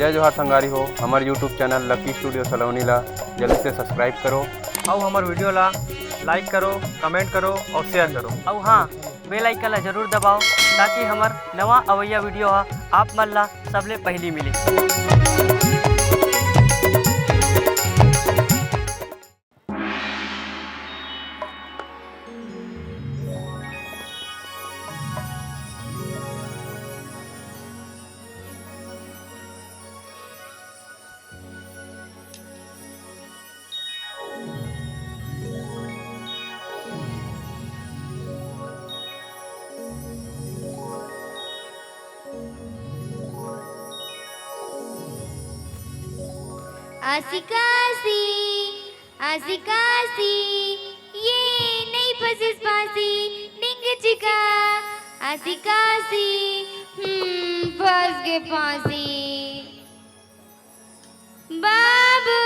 जय जोहार संगारी हो। हमारे यूट्यूब चैनल लकी स्टूडियो सलोनी ला जल्दी से सब्सक्राइब करो और हमारे वीडियो ला लाइक करो, कमेंट करो और शेयर करो। और हाँ, बेल आइकन ला जरूर दबाओ ताकि हमार नवा अवैया वीडियो आप मन ला सबले पहली मिली। आसिकासी आसिकासी ये नहीं फंसिस फांसी डिंग चिका आसिकासी फंस गए फांसी बाबू।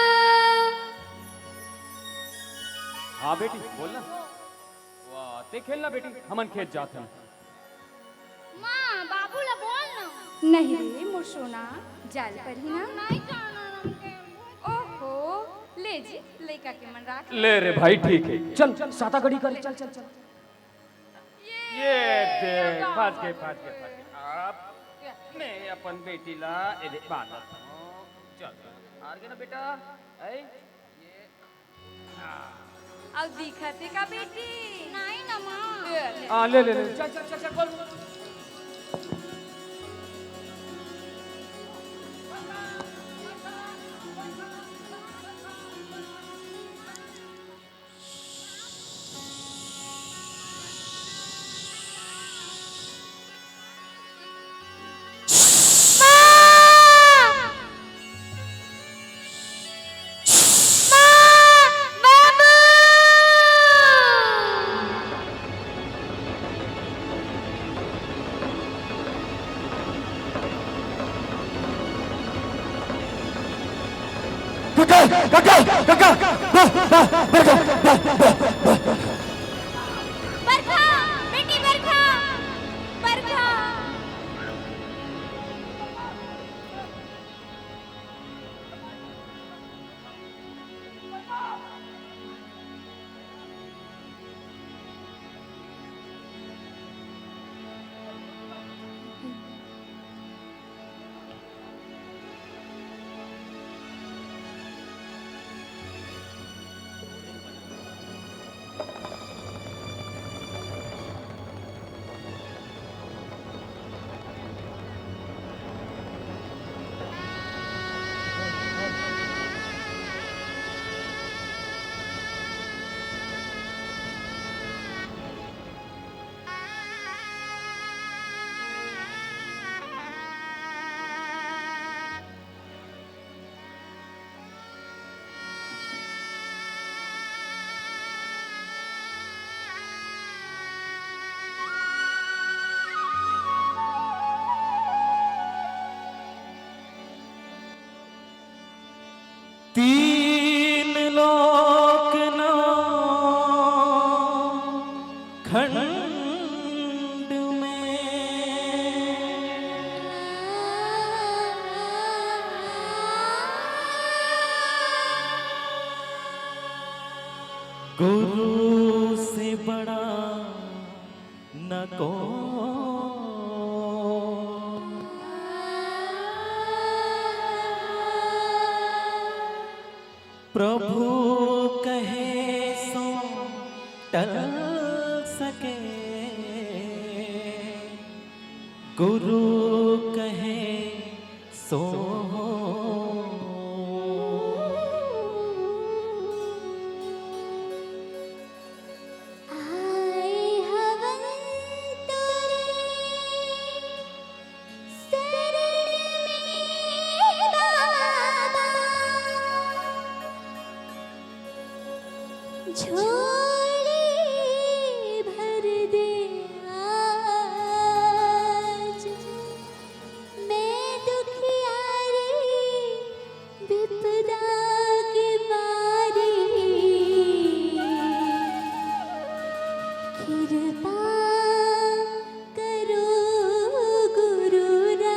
हाँ बेटी बोलना। वाह ते खेलना बेटी, हमन खेत जाते हैं। माँ बाबू ला बोल ना। नहीं रे मोर सोना, जाल पर ही ना। नहीं जाना ओहो, ले जी लइका के मन राख ले रे भाई, ठीक है चल चल साता गड़ी कर, चल चल चल। ये देख फंस गए फंस गए फंस गए। अब मैं अपन बेटी ला एले बांधत हूं। चल हार गए ना बेटा। ऐ ये अब दिखते का बेटी नहीं ना माँ। हां ले ले ले, चल चल चल चल बोल। बरखा बेटी बरखा बरखा। तीन लोक ना खंड में गुरु से बड़ा न को प्रभु कहे सो टल सके, गुरु कहे सो झोली भर दे आज मैं दुखियारी विपदा के मारी कृपा करो गुरुराज।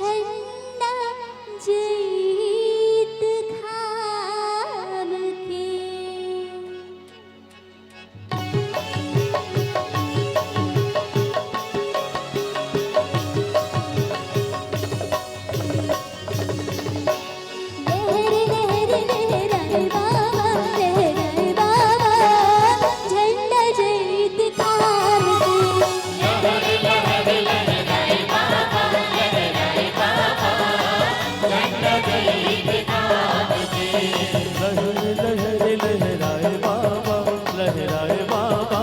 झंडा जीत खाम के। लहर लहर लहराए बाबा, लहराए बाबा, झंडा जीत खाम के। लहर लहर लहराए बाबा, लहराए बाबा,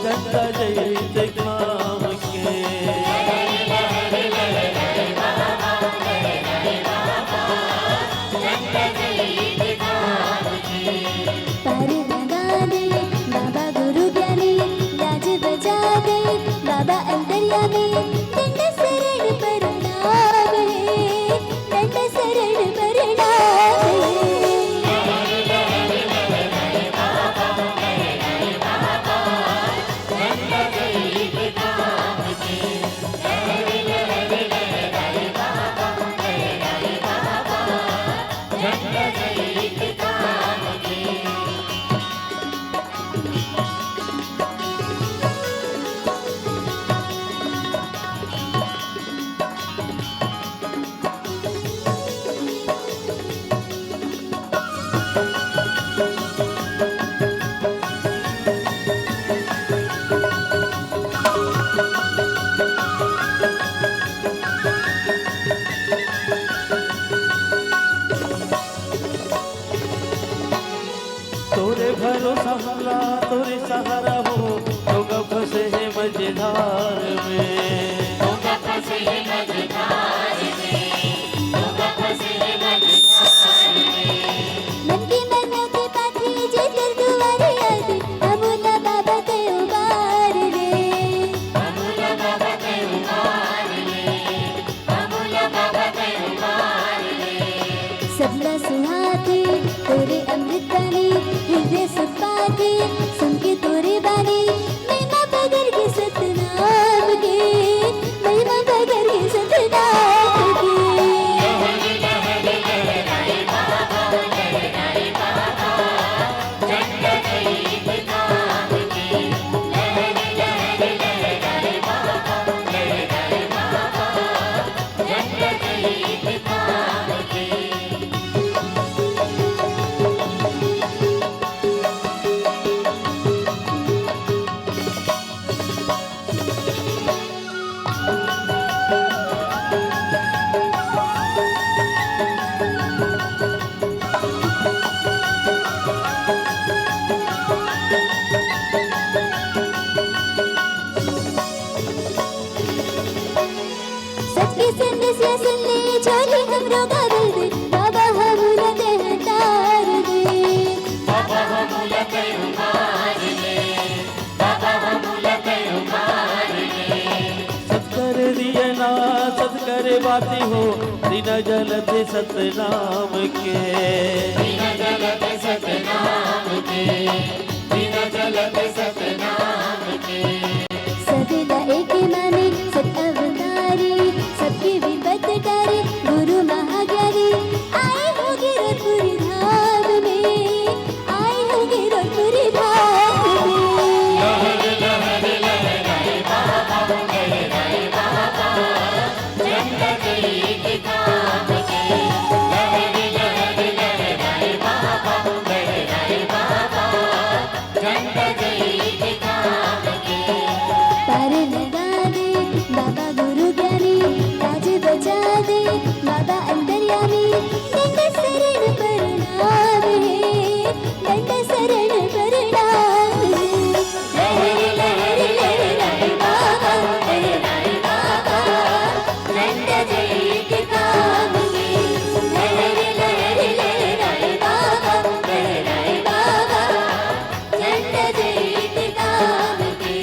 झंडा जय काम के। पार लगा दे बाबा गुरु ज्ञानी, लाज बजा दे बाबा अंतर्यामी। दंड शरण प्रणाम है, दंड शरण प्रणाम है। तोरे भरोसा हमरा, तोरे सहारा हो, लोग फंसे हैं मझधार में। मन की मनों की पाथी जे कर दुआरे आदि, अमूला बाबा के उबार रे। सबला सुहाते तोरे अमृत बानी, हृदय सुख पाते सुन के तोरे बानी। महिमा बगर के सतनाम के, महिमा बगर के सतनाम के। सच के संदेशिया सुन ले, झोली हमरो गावल दे बाबा, हमला देह तार दे। सत्कर दिए ना सत्कर बाती हो, दिन जलते सतनाम के। सदा एक माने सत अवतारी, सबकी विपत टारे गुरु महाज्ञानी। आए हो गिरधपुरी धाम में, आए हो गिरधपुरी धाम में। पार लगा दे बाबा गुरु ज्ञानी, लाज बजा दे बाबा अंतर्यामी। दंड शरण प्रणाम है, दंड शरण प्रणाम है। लहर लहर लहराए बाबा, लहराए बाबा, दंड जीत काम के। लहर लहर लहराए बाबा, लहराए बाबा, दंड जीत काम के।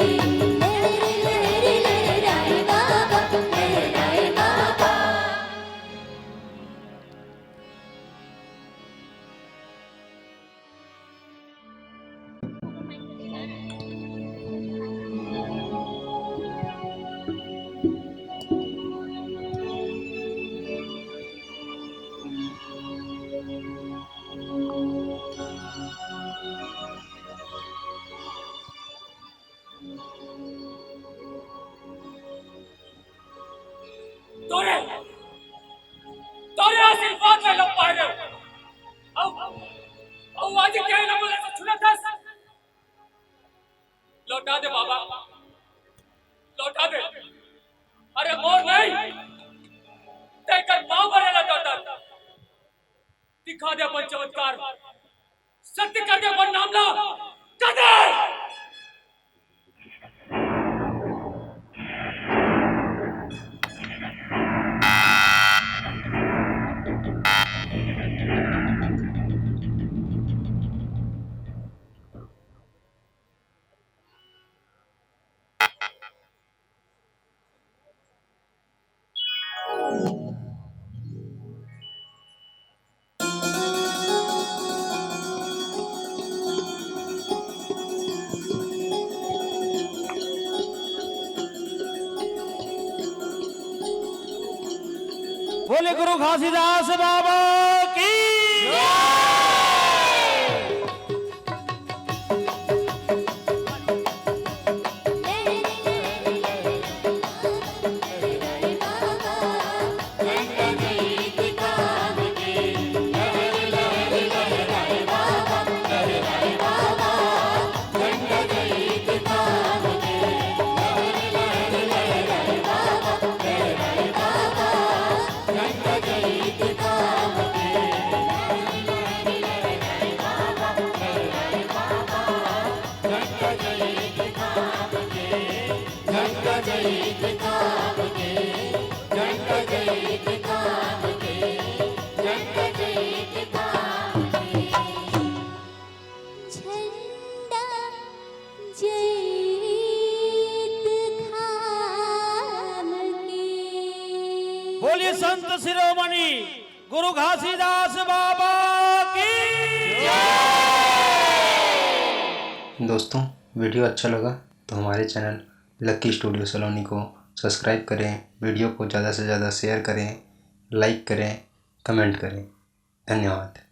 लहर लहर लहराए बाबा, लहराए बाबा। बात ले लो पाए रे औ आज क्या ना बोले तो छुना था लौटा दे बाबा लौटा दे अरे मोर नहीं तेकर मां बनेला दाता दिखा दे अपन चमत्कार सत्य कर दे अपन नाम ला कर दे बोले गुरु घासीदास बाबा की बोलिए संत शिरोमणि गुरु घासीदास बाबा की दोस्तों वीडियो अच्छा लगा तो हमारे चैनल लकी स्टूडियो सलोनी को सब्सक्राइब करें, वीडियो को ज़्यादा से ज़्यादा शेयर करें, लाइक करें, कमेंट करें। धन्यवाद।